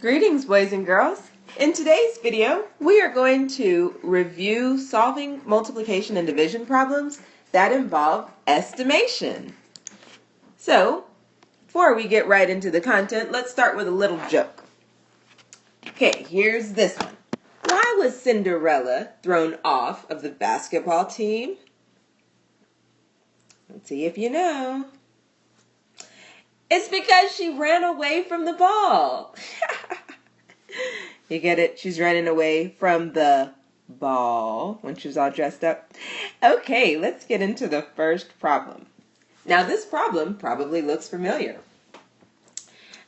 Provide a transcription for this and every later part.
Greetings, boys and girls. In today's video, we are going to review solving multiplication and division problems that involve estimation. So, before we get right into the content, let's start with a little joke. Okay, here's this one. Why was Cinderella thrown off of the basketball team? Let's see if you know. It's because she ran away from the ball. You get it? She's running away from the ball when she was all dressed up. Okay, let's get into the first problem. Now, this problem probably looks familiar.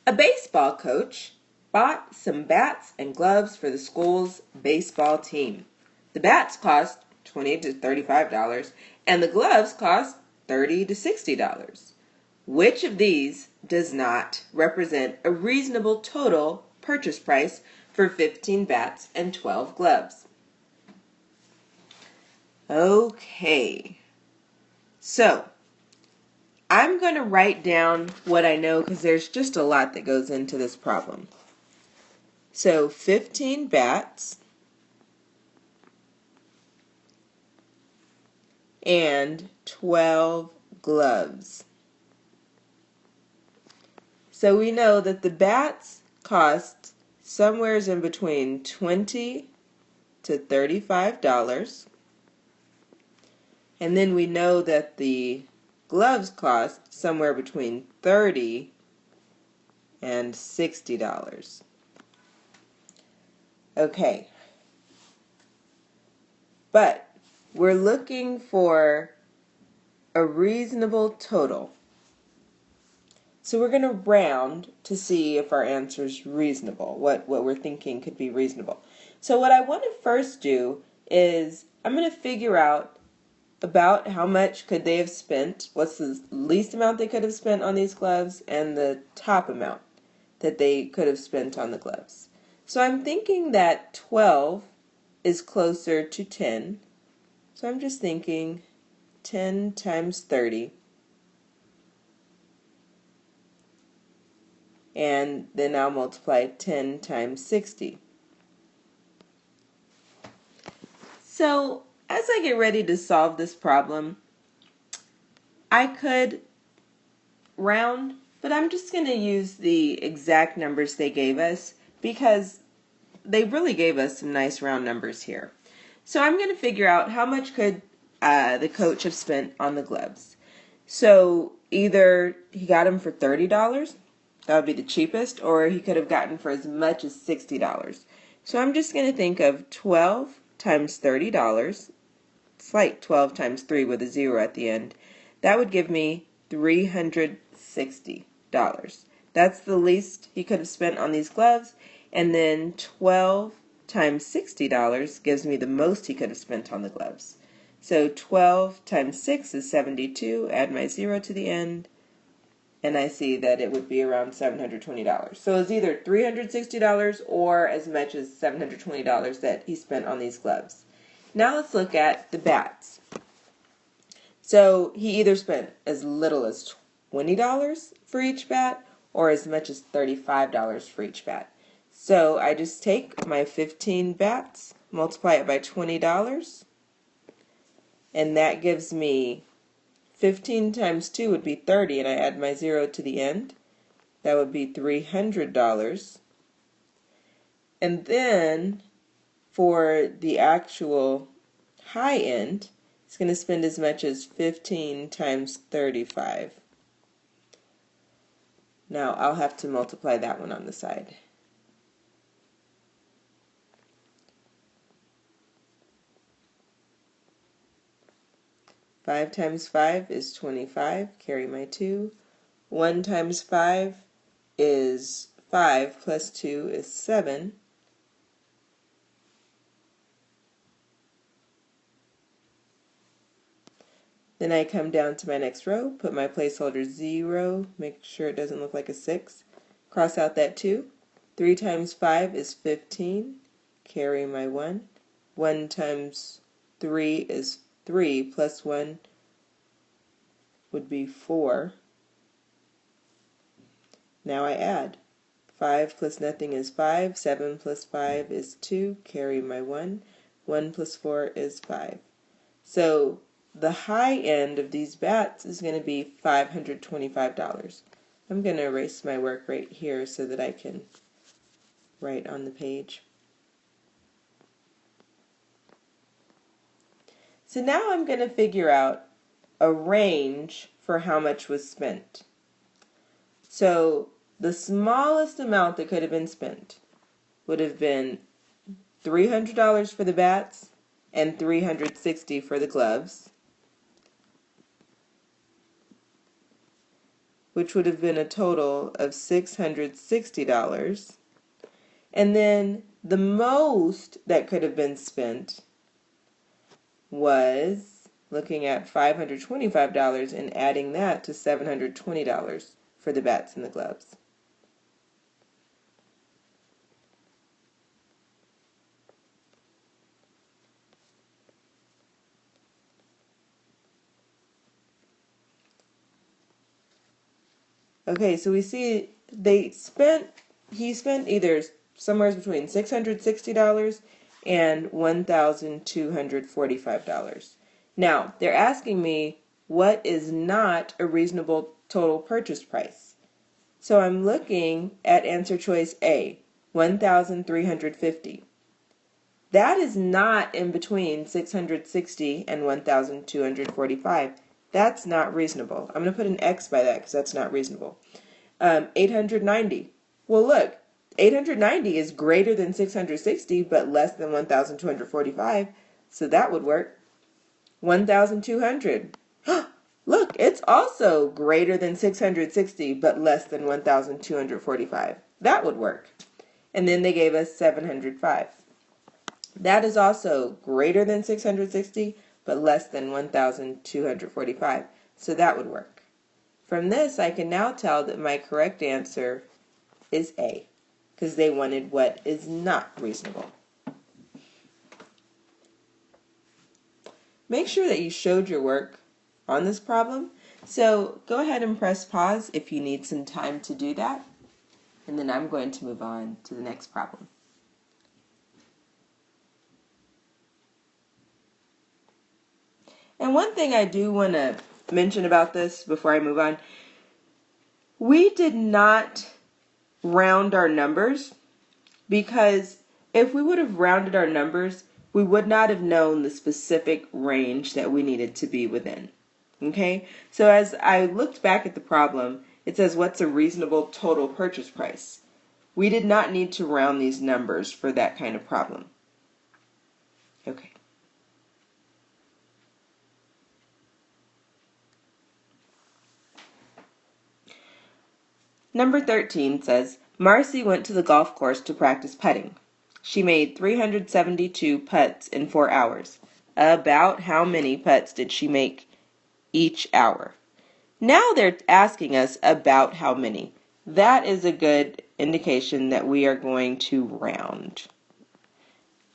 A baseball coach bought some bats and gloves for the school's baseball team. The bats cost $20 to $35, and the gloves cost $30 to $60. Which of these does not represent a reasonable total purchase price for 15 bats and 12 gloves? Okay, so I'm going to write down what I know because there's just a lot that goes into this problem. So 15 bats and 12 gloves. So we know that the bats cost somewhere in between $20 to $35. And then we know that the gloves cost somewhere between $30 and $60. Okay. But we're looking for a reasonable total. So we're going to round to see if our answer is reasonable, what we're thinking could be reasonable. So what I want to first do is I'm going to figure out about how much could they have spent, what's the least amount they could have spent on these gloves, and the top amount that they could have spent on the gloves. So I'm thinking that 12 is closer to 10. So I'm just thinking 10 times 30. And then I'll multiply 10 times 60. So as I get ready to solve this problem, I could round, but I'm just going to use the exact numbers they gave us because they really gave us some nice round numbers here. So I'm going to figure out how much could the coach have spent on the gloves. So either he got them for $30, that would be the cheapest, or he could have gotten for as much as $60. So I'm just going to think of 12 times $30. It's like 12 times 3 with a 0 at the end. That would give me $360. That's the least he could have spent on these gloves. And then 12 times $60 gives me the most he could have spent on the gloves. So 12 times 6 is 72. Add my 0 to the end. And I see that it would be around $720. So it's either $360 or as much as $720 that he spent on these gloves. Now let's look at the bats. So he either spent as little as $20 for each bat or as much as $35 for each bat. So I just take my 15 bats, multiply it by $20, and that gives me 15 times 2 would be 30, and I add my 0 to the end. That would be $300. And then for the actual high end, it's going to spend as much as 15 times 35. Now I'll have to multiply that one on the side. Five times 5 is 25, carry my 2. 1 times 5 is 5, plus 2 is 7. Then I come down to my next row, put my placeholder 0, make sure it doesn't look like a 6. Cross out that 2. 3 times 5 is 15, carry my 1. 1 times 3 is 3, plus 1 would be 4. Now I add 5 plus nothing is 5. 7 plus 5 is 2. Carry my 1. 1 plus 4 is 5. So the high end of these bats is going to be $525. I'm going to erase my work right here so that I can write on the page. So now I'm going to figure out a range for how much was spent. So the smallest amount that could have been spent would have been $300 for the bats and $360 for the gloves, which would have been a total of $660. And then the most that could have been spent was looking at $525 and adding that to $720 for the bats and the gloves. Okay, so we see he spent either somewhere between $660 and $1,245. Now, they're asking me what is not a reasonable total purchase price. So I'm looking at answer choice A, $1,350. That is not in between $660 and $1,245. That's not reasonable. I'm going to put an X by that because that's not reasonable. $890. Well, look, $890 is greater than $660 but less than $1,245, so that would work. $1,200. Look, it's also greater than $660 but less than $1,245. That would work. And then they gave us $705. That is also greater than $660 but less than $1,245. So that would work. From this, I can now tell that my correct answer is A, because they wanted what is not reasonable. Make sure that you showed your work on this problem. So go ahead and press pause if you need some time to do that. And then I'm going to move on to the next problem. And one thing I do want to mention about this before I move on, we did not round our numbers because if we would have rounded our numbers, we would not have known the specific range that we needed to be within. Okay? So as I looked back at the problem, it says, what's a reasonable total purchase price? We did not need to round these numbers for that kind of problem. Okay. Number 13 says, Marcie went to the golf course to practice putting. She made 372 putts in 4 hours. About how many putts did she make each hour? Now they're asking us about how many. That is a good indication that we are going to round.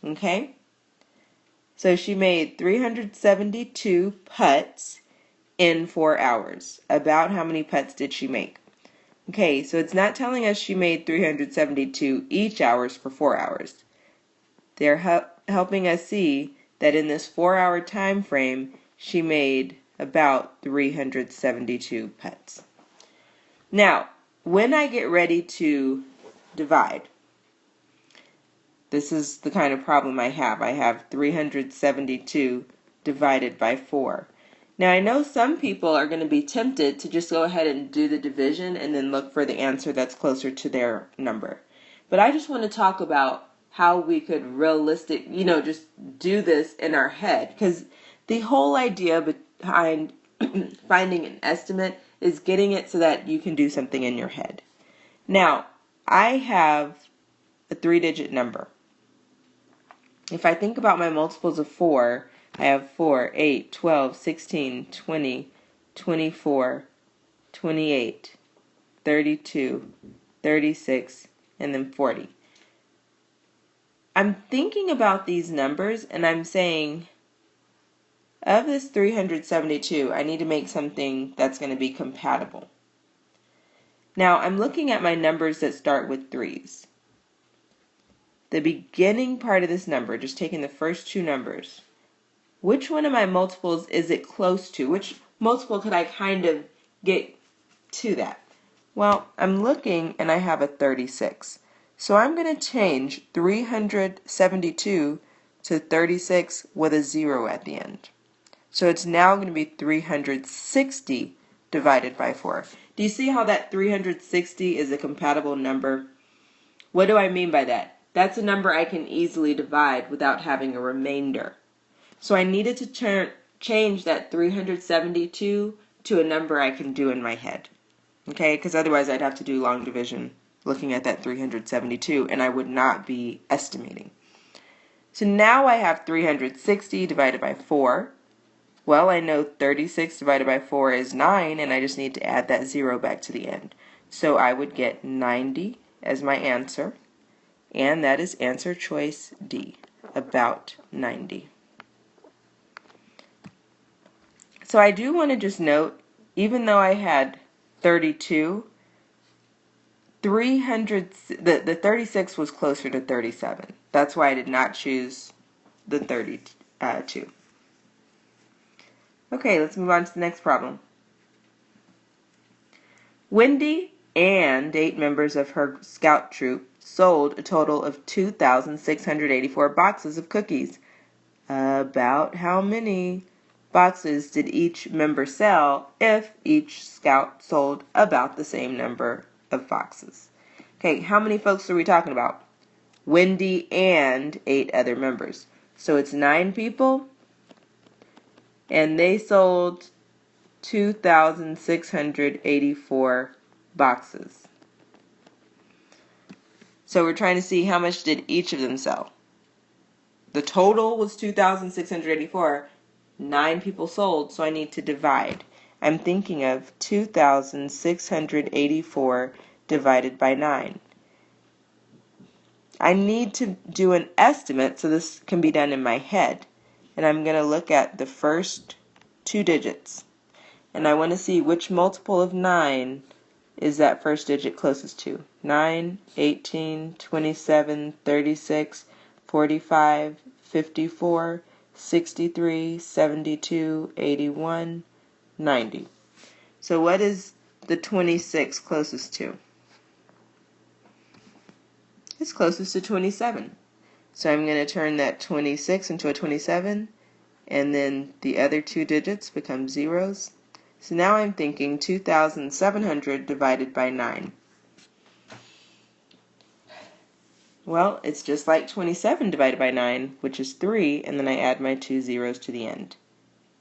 Okay? So she made 372 putts in 4 hours. About how many putts did she make? Okay, so it's not telling us she made 372 each hours for 4 hours. They're helping us see that in this 4-hour time frame, she made about 372 putts. Now, when I get ready to divide, this is the kind of problem I have. I have 372 divided by 4. Now, I know some people are going to be tempted to just go ahead and do the division and then look for the answer that's closer to their number. But I just want to talk about how we could just do this in our head. Because the whole idea behind finding an estimate is getting it so that you can do something in your head. Now, I have a 3-digit number. If I think about my multiples of 4, I have 4, 8, 12, 16, 20, 24, 28, 32, 36, and then 40. I'm thinking about these numbers and I'm saying, of this 372, I need to make something that's going to be compatible. Now I'm looking at my numbers that start with 3's. The beginning part of this number, just taking the first two numbers, which one of my multiples is it close to? Which multiple could I kind of get to that? Well, I'm looking and I have a 36. So I'm going to change 372 to 36 with a 0 at the end. So it's now going to be 360 divided by 4. Do you see how that 360 is a compatible number? What do I mean by that? That's a number I can easily divide without having a remainder. So I needed to change that 372 to a number I can do in my head. Okay, because otherwise I'd have to do long division looking at that 372 and I would not be estimating. So now I have 360 divided by 4. Well, I know 36 divided by 4 is 9, and I just need to add that 0 back to the end. So I would get 90 as my answer, and that is answer choice D, about 90. So I do want to just note, even though I had 32, the 36 was closer to 37. That's why I did not choose the 32. Okay, let's move on to the next problem. Wendy and 8 members of her scout troop sold a total of 2,684 boxes of cookies. About how many boxes did each member sell if each scout sold about the same number of boxes? Okay, how many folks are we talking about? Wendy and 8 other members. So it's 9 people, and they sold 2,684 boxes. So we're trying to see how much did each of them sell. The total was 2,684. 9 people sold, so I need to divide. I'm thinking of 2,684 divided by 9. I need to do an estimate, so this can be done in my head. And I'm going to look at the first 2 digits. And I want to see which multiple of 9 is that first digit closest to. 9, 18, 27, 36, 45, 54, 63, 72, 81, 90. So what is the 26 closest to? It's closest to 27. So I'm going to turn that 26 into a 27, and then the other 2 digits become zeros. So now I'm thinking 2,700 divided by 9. Well, it's just like 27 divided by 9, which is 3, and then I add my 2 zeros to the end.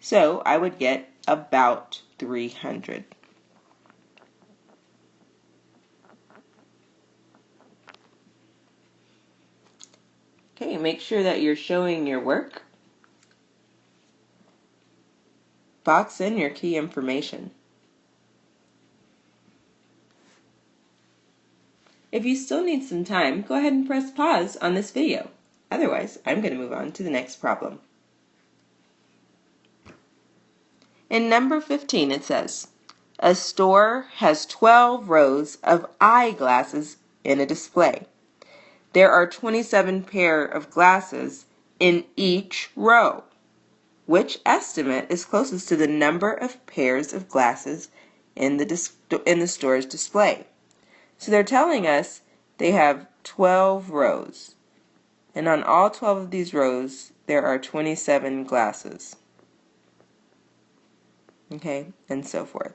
So I would get about 300. Okay, make sure that you're showing your work. Box in your key information. If you still need some time, go ahead and press pause on this video. Otherwise, I'm going to move on to the next problem. In number 15, it says, a store has 12 rows of eyeglasses in a display. There are 27 pair of glasses in each row. Which estimate is closest to the number of pairs of glasses in the store's display? So they're telling us they have 12 rows. And on all 12 of these rows, there are 27 glasses. Okay, and so forth.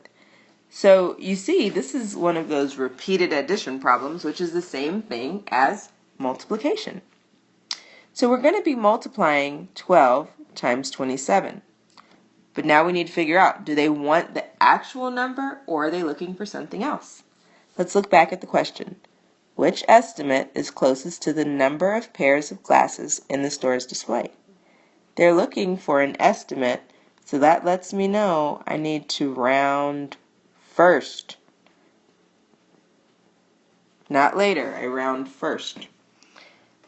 So you see, this is one of those repeated addition problems, which is the same thing as multiplication. So we're going to be multiplying 12 times 27. But now we need to figure out, do they want the actual number or are they looking for something else? Let's look back at the question. Which estimate is closest to the number of pairs of glasses in the store's display? They're looking for an estimate, so that lets me know I need to round first. Not later, I round first.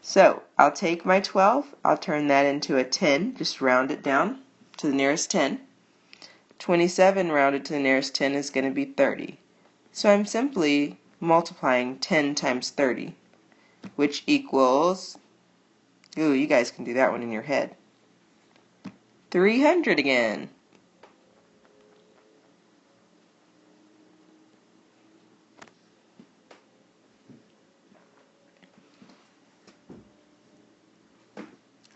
So I'll take my 12, I'll turn that into a 10, just round it down to the nearest 10. 27 rounded to the nearest 10 is going to be 30. So I'm simply multiplying 10 times 30, which equals, ooh, you guys can do that one in your head, 300 again.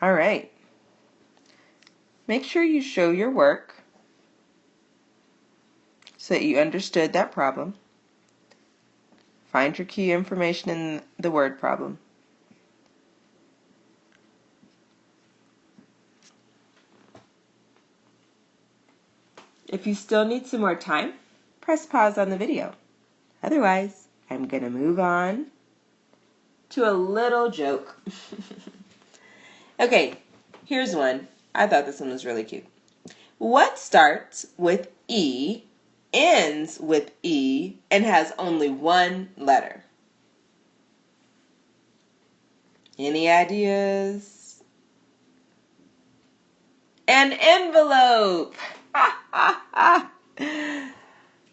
All right. Make sure you show your work so that you understood that problem. Find your key information in the word problem. If you still need some more time, press pause on the video. Otherwise, I'm going to move on to a little joke. Okay, here's one. I thought this one was really cute. What starts with E, ends with E, and has only one letter? Any ideas? An envelope!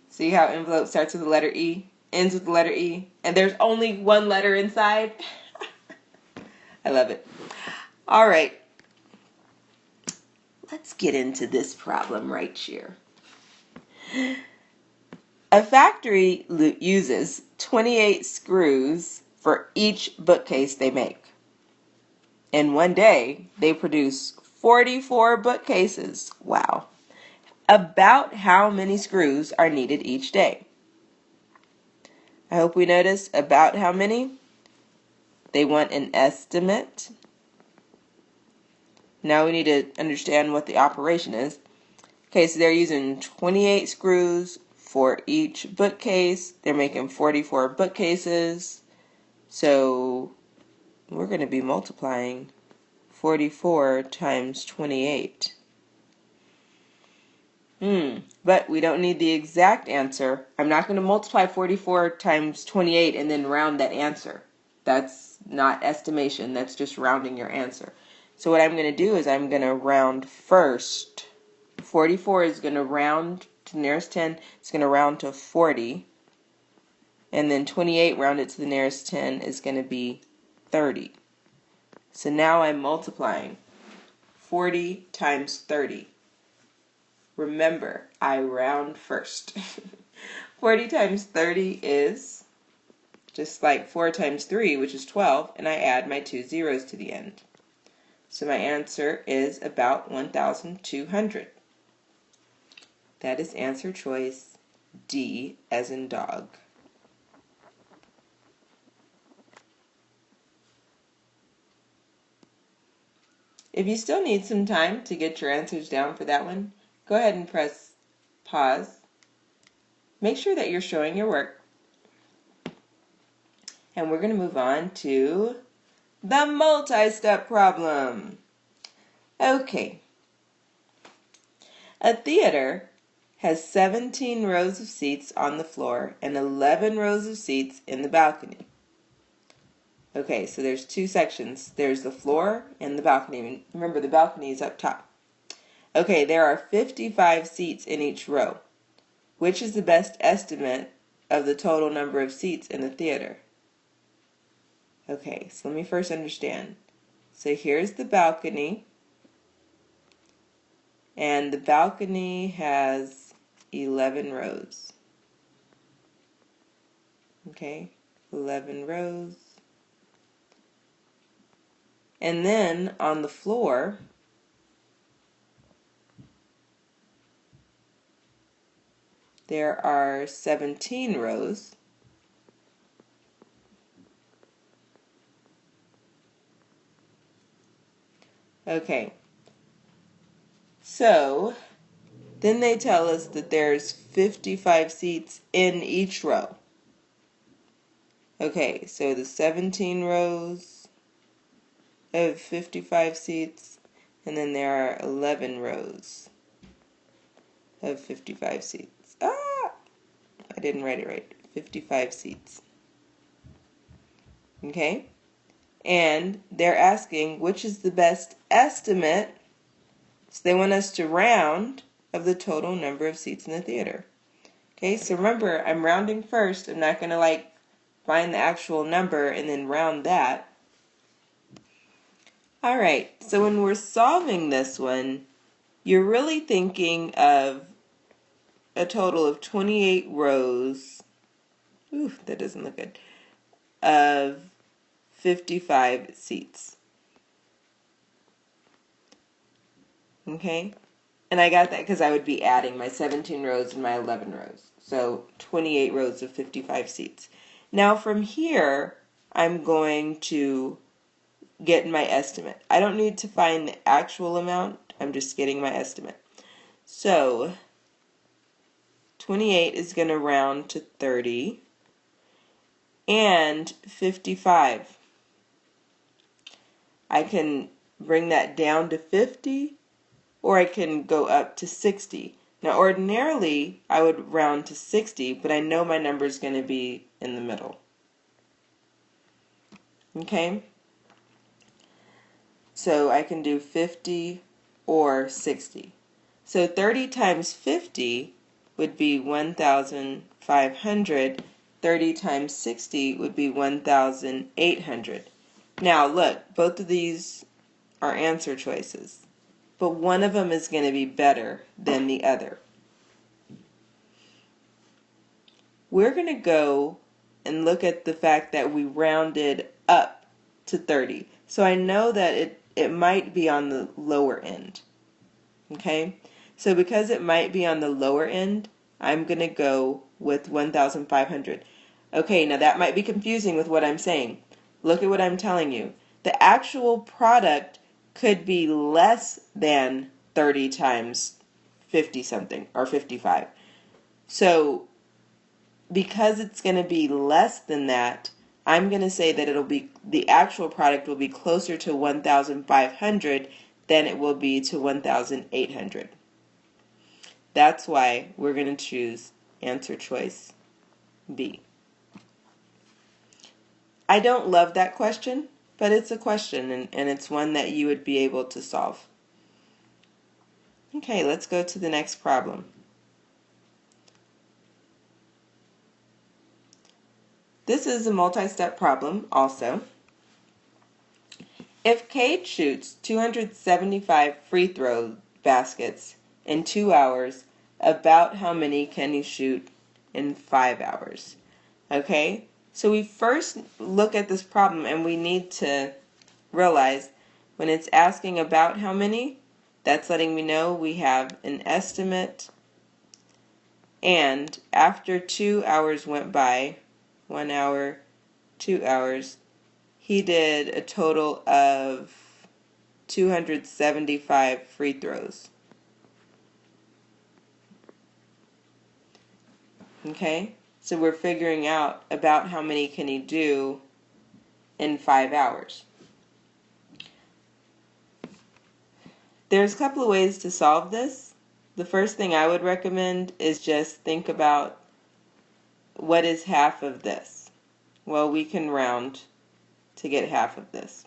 See how envelope starts with the letter E, ends with the letter E, and there's only one letter inside? I love it. All right. Let's get into this problem right here. A factory uses 28 screws for each bookcase they make. In one day, they produce 44 bookcases. Wow. About how many screws are needed each day? I hope we notice about how many. They want an estimate. Now we need to understand what the operation is. Okay, so they're using 28 screws for each bookcase. They're making 44 bookcases. So we're going to be multiplying 44 times 28. But we don't need the exact answer. I'm not going to multiply 44 times 28 and then round that answer. That's not estimation. That's just rounding your answer. So what I'm going to do is I'm going to round first. 44 is going to round to the nearest 10. It's going to round to 40. And then 28 rounded to the nearest 10 is going to be 30. So now I'm multiplying 40 times 30. Remember, I round first. 40 times 30 is just like 4 times 3, which is 12, and I add my 2 zeros to the end. So my answer is about 1,200. That is answer choice D as in dog. If you still need some time to get your answers down for that one, go ahead and press pause. Make sure that you're showing your work. And we're going to move on to the multi-step problem. Okay. A theater has 17 rows of seats on the floor and 11 rows of seats in the balcony. Okay, so there's two sections. There's the floor and the balcony. Remember, the balcony is up top. Okay, there are 55 seats in each row. Which is the best estimate of the total number of seats in the theater? Okay, so let me first understand. So here's the balcony. And the balcony has 11 rows. Okay, 11 rows. And then on the floor, there are 17 rows. Okay, so then they tell us that there's 55 seats in each row. Okay, so the 17 rows of 55 seats, and then there are 11 rows of 55 seats. I didn't write it right. 55 seats. Okay? And they're asking which is the best estimate, so they want us to round, of the total number of seats in the theater. Okay, so remember, I'm rounding first. I'm not going to like find the actual number and then round that. All right, so when we're solving this one, you're really thinking of a total of 28 rows. Ooh, that doesn't look good. Of 55 seats. Okay? And I got that because I would be adding my 17 rows and my 11 rows. So 28 rows of 55 seats. Now from here, I'm going to get my estimate. I don't need to find the actual amount. I'm just getting my estimate. So 28 is going to round to 30 and 55. I can bring that down to 50 or I can go up to 60. Now ordinarily I would round to 60, but I know my number is going to be in the middle. Okay? So I can do 50 or 60. So 30 times 50 would be 1,500. 30 times 60 would be 1,800. Now look, both of these are answer choices, but one of them is going to be better than the other. We're going to go and look at the fact that we rounded up to 30. So I know that it might be on the lower end. Okay? So because it might be on the lower end, I'm going to go with 1,500. Okay, now that might be confusing with what I'm saying. Look at what I'm telling you. The actual product could be less than 30 times 50 something or 55. So because it's going to be less than that, I'm going to say that the actual product will be closer to 1,500 than it will be to 1,800. That's why we're going to choose answer choice B. I don't love that question, but it's a question and it's one that you would be able to solve. Okay, let's go to the next problem. This is a multi-step problem also. If Cade shoots 275 free throw baskets in 2 hours, about how many can he shoot in 5 hours? Okay, so we first look at this problem and we need to realize when it's asking about how many, that's letting me know we have an estimate, and after 2 hours went by, 1 hour, 2 hours, he did a total of 275 free throws. Okay, so we're figuring out about how many can he do in 5 hours. There's a couple of ways to solve this. The first thing I would recommend is just think about what is half of this. Well, we can round to get half of this.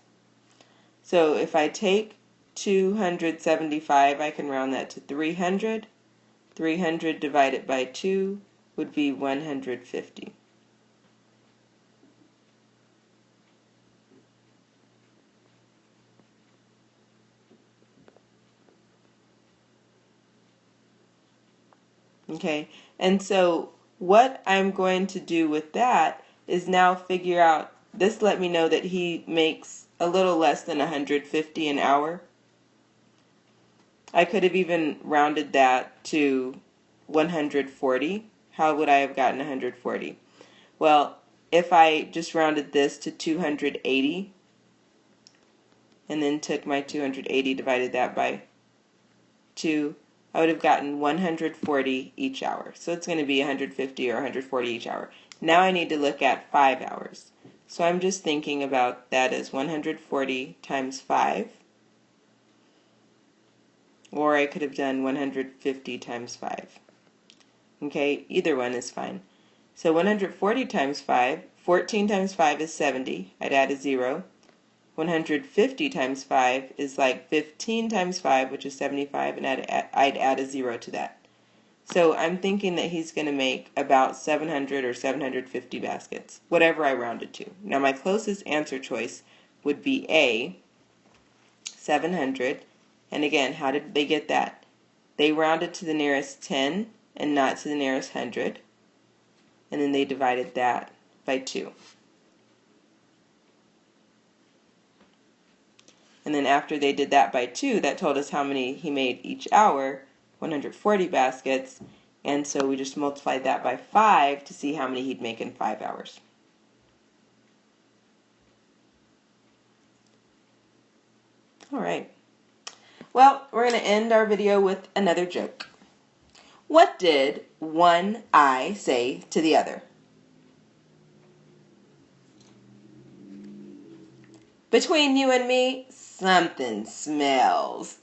So if I take 275, I can round that to 300. 300 divided by 2 would be 150. Okay, and so what I'm going to do with that is now figure out, this let me know that he makes a little less than 150 an hour. I could have even rounded that to 140. How would I have gotten 140? Well, if I just rounded this to 280 and then took my 280, divided that by 2, I would have gotten 140 each hour. So it's going to be 150 or 140 each hour. Now I need to look at 5 hours. So I'm just thinking about that as 140 times 5. Or I could have done 150 times 5. Okay, either one is fine. So 140 times 5, 14 times 5 is 70. I'd add a 0. 150 times 5 is like 15 times 5, which is 75, and I'd add a 0 to that. So I'm thinking that he's going to make about 700 or 750 baskets, whatever I rounded to. Now my closest answer choice would be A, 700. And again, how did they get that? They rounded to the nearest 10 and not to the nearest 100. And then they divided that by 2. And then after they did that by 2, that told us how many he made each hour, 140 baskets. And so we just multiplied that by 5 to see how many he'd make in 5 hours. All right. Well, we're going to end our video with another joke. What did one eye say to the other? Between you and me, something smells.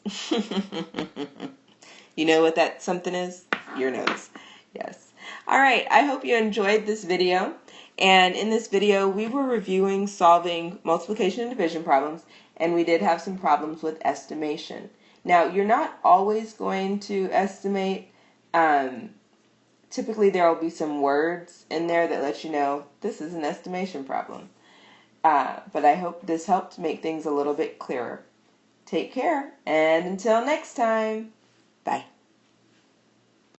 You know what that something is? Your nose. Yes. All right, I hope you enjoyed this video. And in this video, we were reviewing solving multiplication and division problems, and we did have some problems with estimation. Now, you're not always going to estimate. Typically, there will be some words in there that let you know this is an estimation problem. But I hope this helped make things a little bit clearer. Take care, and until next time, bye.